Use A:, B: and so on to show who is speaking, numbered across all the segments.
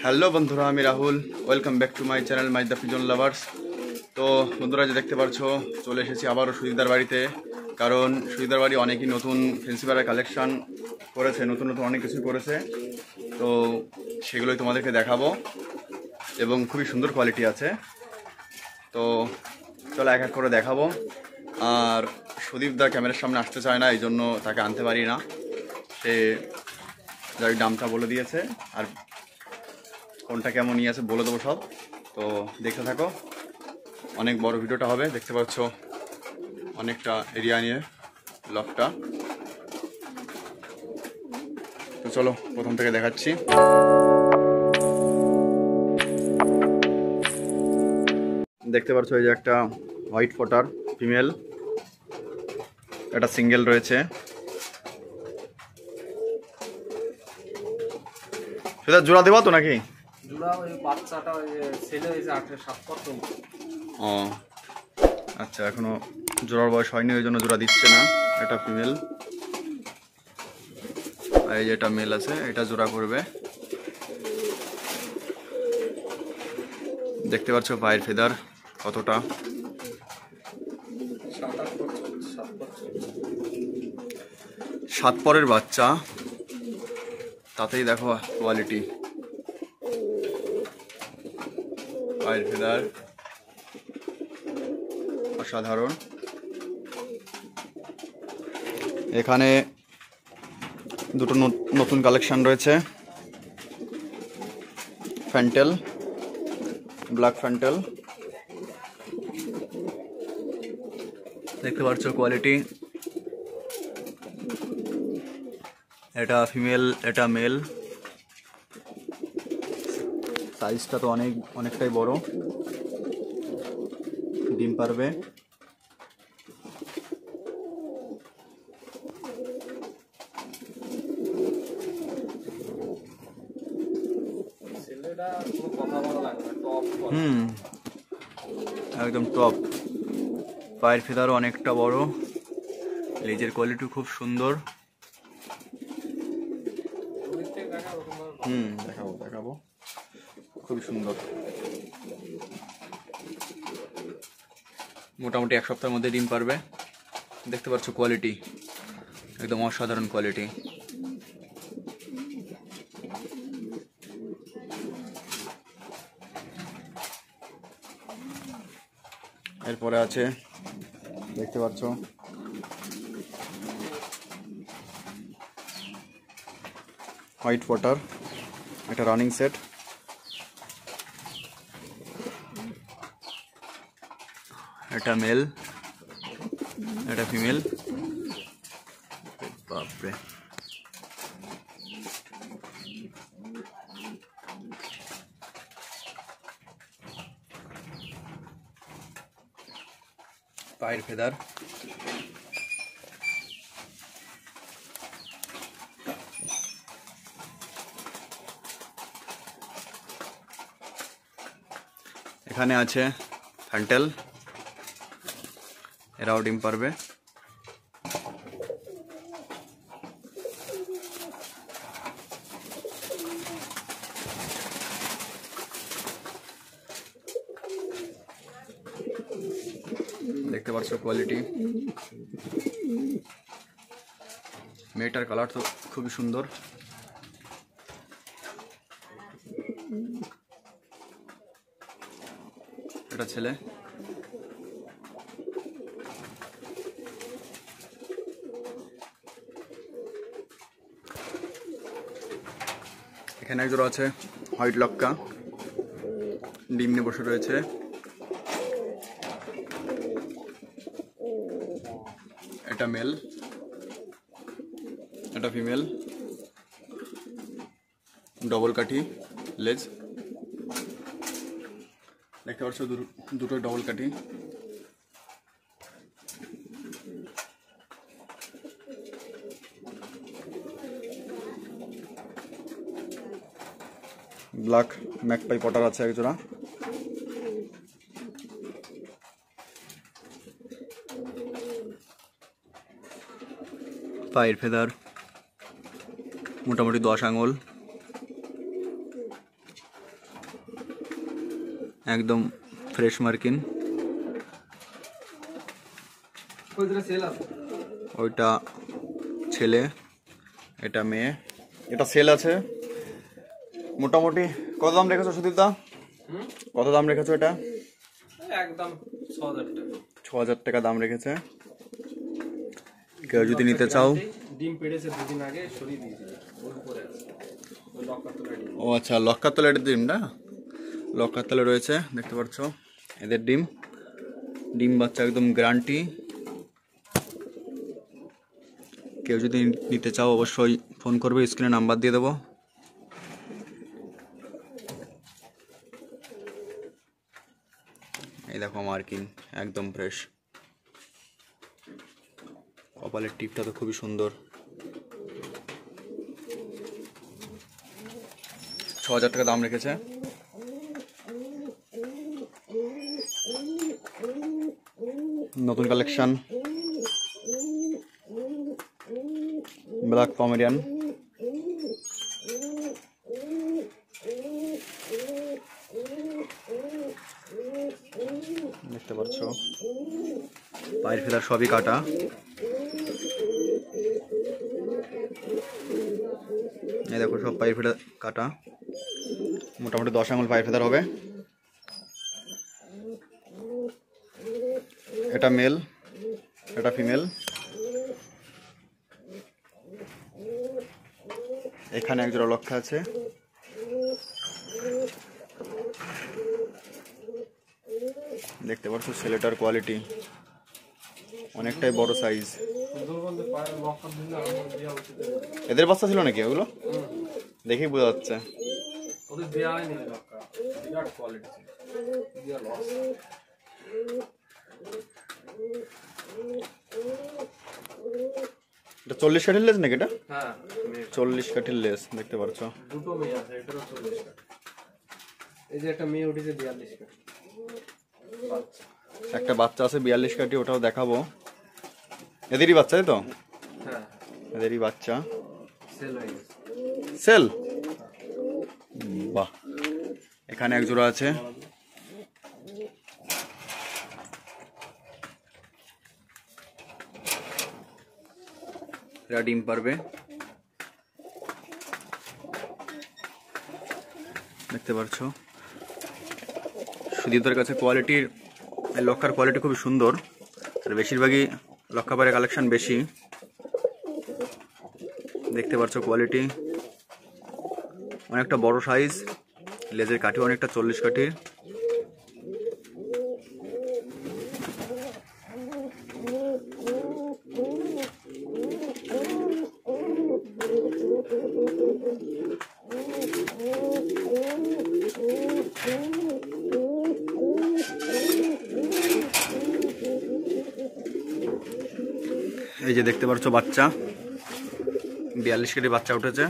A: Hello বন্ধুরা, আমি Rahul. Welcome back to my channel my the pigeon lovers. তো বন্ধুরা, যে দেখতে পাচ্ছ, চলে এসেছি আবারও সুজিদার বাড়িতে। কারণ সুজিদার বাড়ি অনেকই নতুন ফেন্সি পাড়ার কালেকশান করেছে, নতুন নতুন অনেক কিছু করেছে। তো সেগুলোই তোমাদেরকে দেখাবো এবং খুবই সুন্দর কোয়ালিটি আছে। তো চলো এক এক করে দেখাবো। আর সুদীপদা ক্যামেরার সামনে আসতে চায় না, এই জন্য তাকে আনতে পারি না। সে যাই দামটা বলে দিয়েছে, আর কোনটা কেমন নিয়ে আছে বলে দেবো সব। তো দেখতে থাকো, অনেক বড় ভিডিওটা হবে। দেখতে পাচ্ছ অনেকটা এরিয়া নিয়ে লকটা। তো চলো প্রথম থেকে দেখাচ্ছি। দেখতে পাচ্ছ এই যে একটা হোয়াইট ফোটার ফিমেল, একটা সিঙ্গেল রয়েছে। সেটা জোড়া দেবা তো নাকি? ও আচ্ছা, এখনো জোড়ার বয়স হয়নি, ওই জন্য জোড়া দিচ্ছে না। এটা ফিমেল, আর এই যে এটা মেল আছে, এটা জোড়া করবে। দেখতে পাচ্ছ পায়ের ফেদার কতটা। 7 পরের বাচ্চা, তাতেই দেখো কোয়ালিটি। পায়ের ফেদার অসাধারণ। এখানে দুটো নতুন কালেকশন রয়েছে, ফ্যান্টেল, ব্ল্যাক ফ্যান্টেল। দেখতে পাচ্ছ কোয়ালিটি। এটা ফিমেল, এটা মেল। সাইজটা তো অনেকটাই বড়, ডিম পারবে। একদম টপ। পায়ের ফেদারও অনেকটা বড়, লেজের কোয়ালিটি খুব সুন্দর। দেখাবো খুবই সুন্দর। মোটামুটি 1 সপ্তাহের মধ্যে ডিম পারবে। দেখতে পাচ্ছ কোয়ালিটি, একদম অসাধারণ কোয়ালিটি। এরপরে আছে, দেখতে পাচ্ছ, হোয়াইট ওয়াটার, একটা রানিং সেট। এটা মেল, এটা ফিমেল। বাপরে, পায়ের ফেদার। এখানে আছে ফ্যান্টেল, এরাও ডিম পারবে। দেখতে পাচ্ছ কোয়ালিটি। মেয়েটার কালার তো খুবই সুন্দর। এটা ছেলে। এখানে একজোড়া আছে হোয়াইট লক্কা, ডিম নিয়ে বসে রয়েছে। এটা মেল, এটা ফিমেল। ডবল কাঠি লেজ, দেখতে পাচ্ছ দুটো ডবল কাঠি। ব্ল্যাক ম্যাকপাই পটার আছে একজোড়া। পায়ের ফেদার মোটামুটি 10 আঙুল। একদম ফ্রেশ মার্কিন। ওইটা ছেলে, এটা মেয়ে, এটা সেল আছে। মোটামুটি কত দাম রেখেছো সুদীপ দা? কত দাম রেখেছো এটা?
B: একদম
A: ৬,০০০ টাকা দাম রেখেছে। কেউ যদি নিতে চাও।
B: ডিম পেড়েছে দুদিন আগে, সরিয়ে দিয়েছি ওর উপরে আছে ওই লক্কার তলায় ডিম।
A: ও আচ্ছা, লক্কার তলে এটার ডিমটা লক্কার তলে রয়েছে, দেখতে পাচ্ছ এদের ডিম। ডিম বাচ্চা একদম গ্যারান্টি। কেউ যদি নিতে চাও অবশ্যই ফোন করবে, স্ক্রিনে নাম্বার দিয়ে দেবো। এই দেখো মার্কিন একদম ফ্রেশ। কপালের টিপটা তো খুবই সুন্দর। ৬,০০০ টাকা দাম রেখেছে। নতুন কালেকশন ব্ল্যাক পমেরিয়ান। দেখতে পাচ্ছ পায়ের ফেদার সবই কাটা। এই দেখো সব পায়ের ফেদার কাটা, মোটামুটি 10 আঙুল পায়ের ফেদার হবে। এটা মেল, এটা ফিমেল। এখানে একজোড়া লক্ষা আছে। দেখতে পাচ্ছ ছেলেটার কোয়ালিটি অনেকটাই বড় সাইজ। এদের বাচ্চা ছিল নাকি ওগুলো? দেখেই বোঝা যাচ্ছে। এটা 40 কাঠির লেজ নাকি? এটা 40 কাঠির লেজ, দেখতে পাচ্ছ।
B: দুটো মেয়ে আছে, এটারও 40 কাঠি। এই যে একটা মেয়ে উঠেছে 42 কাঠি।
A: একটা বাচ্চা আছে 42 কাঠি, ওটাও দেখাবো। এদেরই বাচ্চা, তাই তো?
B: হ্যাঁ,
A: এদেরই বাচ্চা।
B: সেল হয়ে গেছে।
A: সেল? বাহ, এখানে এক জোড়া আছে। এরা ডিম পারবে, দেখতে পাচ্ছ। সুদীপদের কাছে কোয়ালিটির লক্ষার কোয়ালিটি খুবই সুন্দর, আর বেশিরভাগই লক্ষা পায়ের কালেকশন বেশি। দেখতে পাচ্ছ কোয়ালিটি অনেকটা বড় সাইজ, লেজের কাঠি অনেকটা 40 কাঠি। এই যে দেখতে পাচ্ছ বাচ্চা, 42 কেজি বাচ্চা উঠেছে।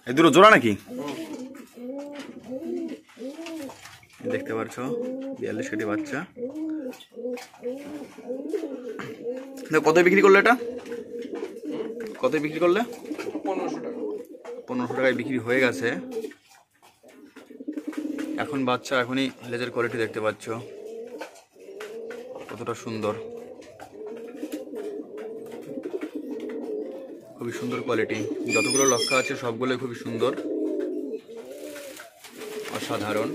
A: এই দুটো জোড়া নাকি? দেখতে পাচ্ছ 42 কেজি বাচ্চা। কত বিক্রি করলে এটা? কত বিক্রি করলে?
B: 1500 টাকা।
A: 1500 টাকায় বিক্রি হয়ে গেছে। এখন বাচ্চা, এখনই লেজের কোয়ালিটি দেখতে পাচ্ছ কতটা সুন্দর, খুবই সুন্দর কোয়ালিটি। যতগুলো লক্ষা আছে সবগুলোই খুবই সুন্দর, অসাধারণ।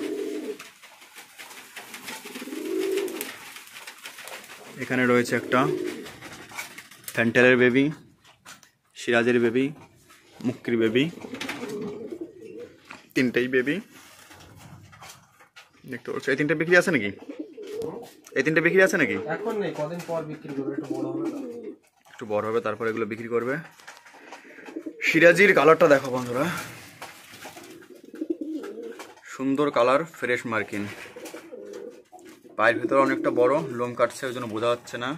A: এখানে রয়েছে একটা ফ্যান্টেলের বেবি, সিরাজের বেবি, মুক্কির বেবি, তিনটেই বেবি। দেখতে পাচ্ছ এই তিনটে বিক্রি আছে নাকি? এই তিনটে বিক্রি আছে নাকি?
B: এখন নেই, কদিন পর বিক্রি করবে, একটু বড় হবে।
A: একটু বড় হবে তারপর এগুলো বিক্রি করবে। সিরাজির কালারটা দেখো বন্ধুরা, সুন্দর কালার, ফ্রেশ মার্কিন। পায়ের ভেতরে অনেকটা বড়, লোম কাটছে ওই জন্য বোঝা যাচ্ছে না।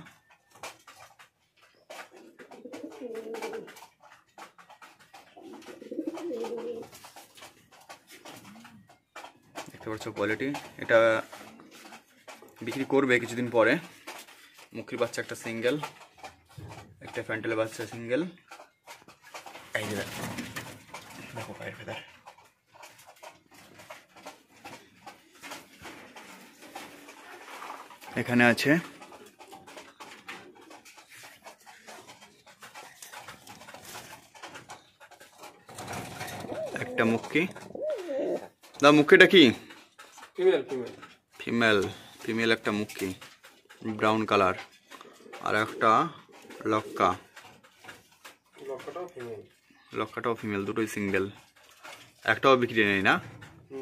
A: দেখতে পাচ্ছ কোয়ালিটি। এটা বিক্রি করবে কিছুদিন পরে। মুখির বাচ্চা একটা সিঙ্গেল, একটা ফ্যান্টেলের বাচ্চা সিঙ্গেল। এই যে দেখো পায়ের ভেতর এখানে আছে একটা মুক্কি। দা মুক্কিটা কি?
B: ফিমেল ফিমেল
A: ফিমেল, ফিমেল একটা মুক্কি ব্রাউন কালার, আর একটা লক্কা,
B: লক্ষ্যটাও ফিমেল।
A: লক্কাটাও ফিমেল, দুটোই সিঙ্গেল। একটাও বিক্রি নেই না?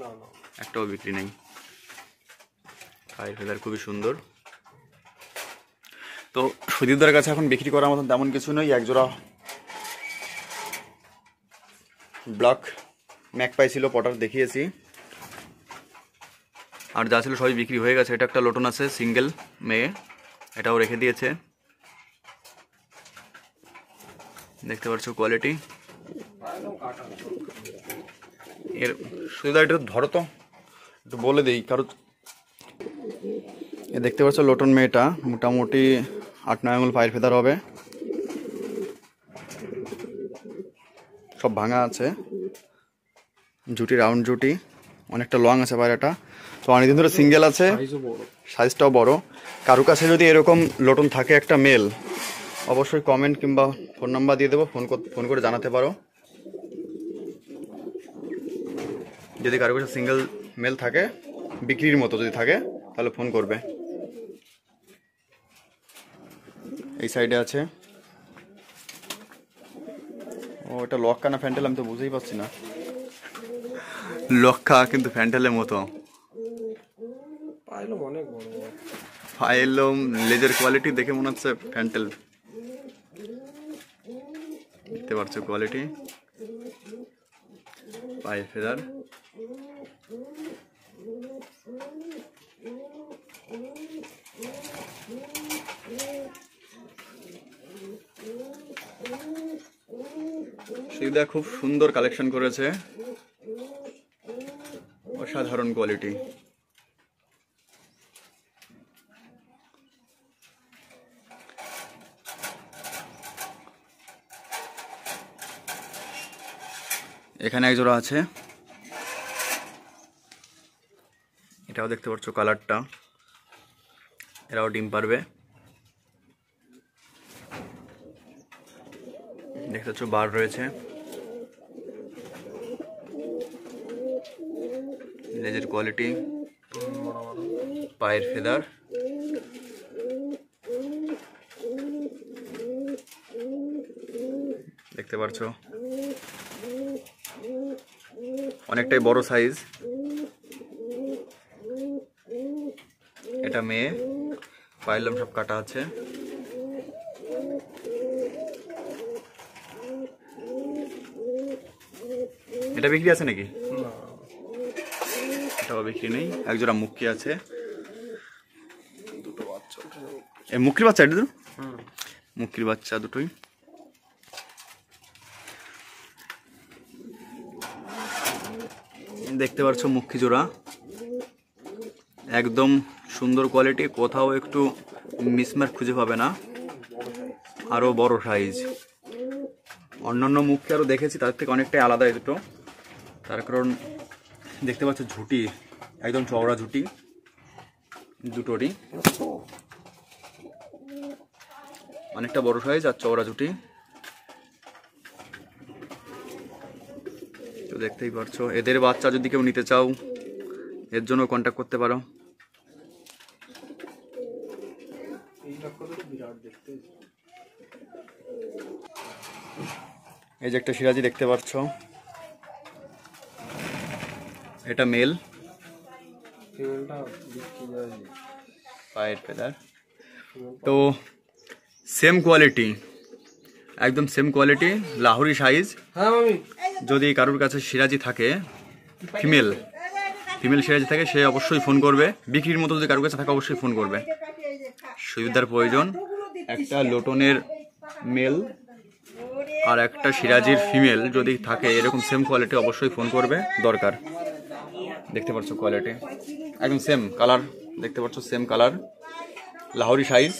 B: না না,
A: একটাও বিক্রি নেই। পায়ের ফেদার খুবই সুন্দর। তো সুদীপদার কাছে এখন বিক্রি করার মতন তেমন কিছু নেই। একজোড়া ব্ল্যাক ম্যাকপাই ছিল, পটার দেখিয়েছি, আর যা ছিল সবই বিক্রি হয়ে গেছে। এটা একটা লোটন আছে সিঙ্গেল মেয়ে, এটাও রেখে দিয়েছে। দেখতে পাচ্ছ কোয়ালিটি এর। সুদীপদা এটা ধরো তো, একটু বলে দিই কারো। এ দেখতে পাচ্ছ লোটন মেয়েটা মোটামুটি 8-9 আঙুল পায়ের ফেদার হবে, সব ভাঙা আছে, জুটি রাউন্ড জুটি, অনেকটা লং আছে পায়রাটা। তো অনেকদিন ধরে সিঙ্গেল আছে, সাইজটাও বড়। কারো কাছে যদি এরকম লোটন থাকে একটা মেল, অবশ্যই কমেন্ট কিংবা ফোন নাম্বার দিয়ে দেবো, ফোন করে জানাতে পারো। যদি কারো কাছে সিঙ্গেল মেল থাকে বিক্রির মতো যদি থাকে তাহলে ফোন করবে। এই সাইডে আছে, ও এটা লক্কা না ফ্যান্টেল আমি তো বুঝতেই পারছি না। লক্কা কিন্তু ফ্যান্টেলের মতো।
B: পাইলো অনেক বড়।
A: ফাইলম লেজের কোয়ালিটি দেখে মনে হচ্ছে ফ্যান্টেল। দেখতে পাচ্ছ কোয়ালিটি, পায়ের ফেদার। সুবিধা খুব সুন্দর কালেকশন করেছে, অসাধারণ কোয়ালিটি। এখানে এক জোড়া আছে, এটাও দেখতে পাচ্ছ কালারটা, এরাও ডিম পারবে। দেখতে পাচ্ছ বার রয়েছে, লেজের কোয়ালিটি, পায়ের ফেদার। দেখতে পাচ্ছ অনেকটাই বড় সাইজ। এটা মেয়ে, পাইলাম সব কাটা আছে। এটা বিক্রি আছে নাকি? এটাও বিক্রি নেই। একজোড়া মুক্কি আছে, এই মুক্কির বাচ্চা, এটা মুক্কির বাচ্চা দুটোই। দেখতে পাচ্ছ মুক্কি জোড়া, একদম সুন্দর কোয়ালিটি, কোথাও একটু মিসমার্ক খুঁজে পাবে না, আরো বড় সাইজ। অন্যান্য মুক্কি আরো দেখেছি তার থেকে অনেকটাই আলাদা এই দুটো, তার কারণ দেখতে পাচ্ছ ঝুটি একদম চওড়া ঝুটি দুটোরই, অনেকটা বড় সাইজ আর চওড়া ঝুটি। তো দেখতেই পারছো, এদের বাচ্চা যদি কেউ নিতে চাও এর জন্য কন্ট্যাক্ট করতে পারো। এই যে একটা সিরাজি দেখতে পাচ্ছ, এটা মেল, পায়ের ফেদার। তো সেম কোয়ালিটি, একদম সেম কোয়ালিটি, লাহোরি সাইজ। যদি কারোর কাছে সিরাজি থাকে ফিমেল সিরাজি থাকে সে অবশ্যই ফোন করবে। বিক্রির মতো যদি কারোর কাছে থাকে অবশ্যই ফোন করবে। সুবিধার প্রয়োজন, একটা লোটনের মেল আর একটা সিরাজির ফিমেল যদি থাকে এরকম সেম কোয়ালিটি অবশ্যই ফোন করবে, দরকার। দেখতে পাচ্ছ কোয়ালিটি একদম সেম কালার, দেখতে পাচ্ছ সেম কালার, লাহোরি সাইজ,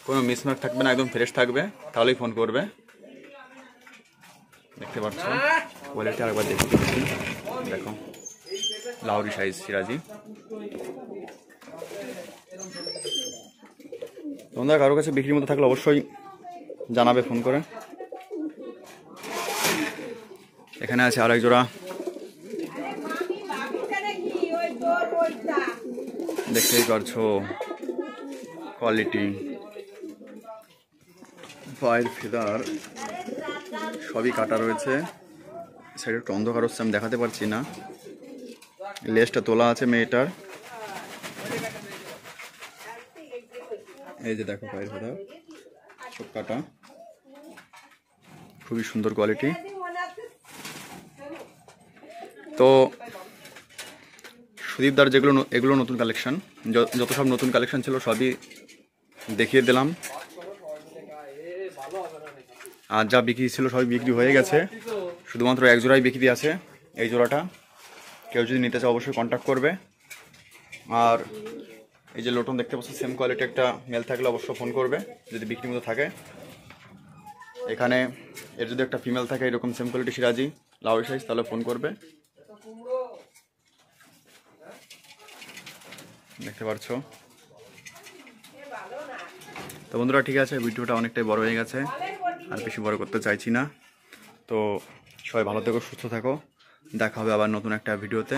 A: কোনো মিসমার্ক থাকবে না, একদম ফ্রেশ থাকবে, তাহলেই ফোন করবে। দেখতে পাচ্ছ কোয়ালিটি আরেকবার দেখতে, দেখো লাহোরি সাইজ সিরাজি। তোমাদের কারোর কাছে বিক্রির মতো থাকলে অবশ্যই জানাবে ফোন করে। এখানে আছে আরেক জোড়া, দেখতেই পারছো কোয়ালিটি, পায়ের ফেদার সবই কাটা রয়েছে। সাইডে একটু অন্ধকার হচ্ছে, আমি দেখাতে পারছি না। লেজটা তোলা আছে মেয়েটার, এই যে দেখো পায়ের ফেদার সব কাটা, খুবই সুন্দর কোয়ালিটি। তো সুদীপদার এগুলো নতুন কালেকশন, যত সব নতুন কালেকশন ছিল সবই দেখিয়ে দিলাম। আর যা বিক্রি ছিল সবই বিক্রি হয়ে গেছে, শুধুমাত্র এক জোড়াই বিক্রি আছে, এই জোড়াটা। কেউ যদি নিতে চাও অবশ্যই কন্ট্যাক্ট করবে। আর এই যে লোটন দেখতে পাচ্ছ, সেম কোয়ালিটি একটা মেল থাকলে অবশ্যই ফোন করবে যদি বিক্রির মতো থাকে। এখানে এর যদি একটা ফিমেল থাকে এরকম সেম কোয়ালিটি সিরাজি লাউ সাইজ, তাহলে ফোন করবে। দেখতে পাচ্ছ। তো বন্ধুরা ঠিক আছে, ভিডিওটা অনেকটাই বড় হয়ে গেছে, আর বেশি বড় করতে চাইছি না। তো সবাই ভালো থেকো, সুস্থ থাকো, দেখা হবে আবার নতুন একটা ভিডিওতে।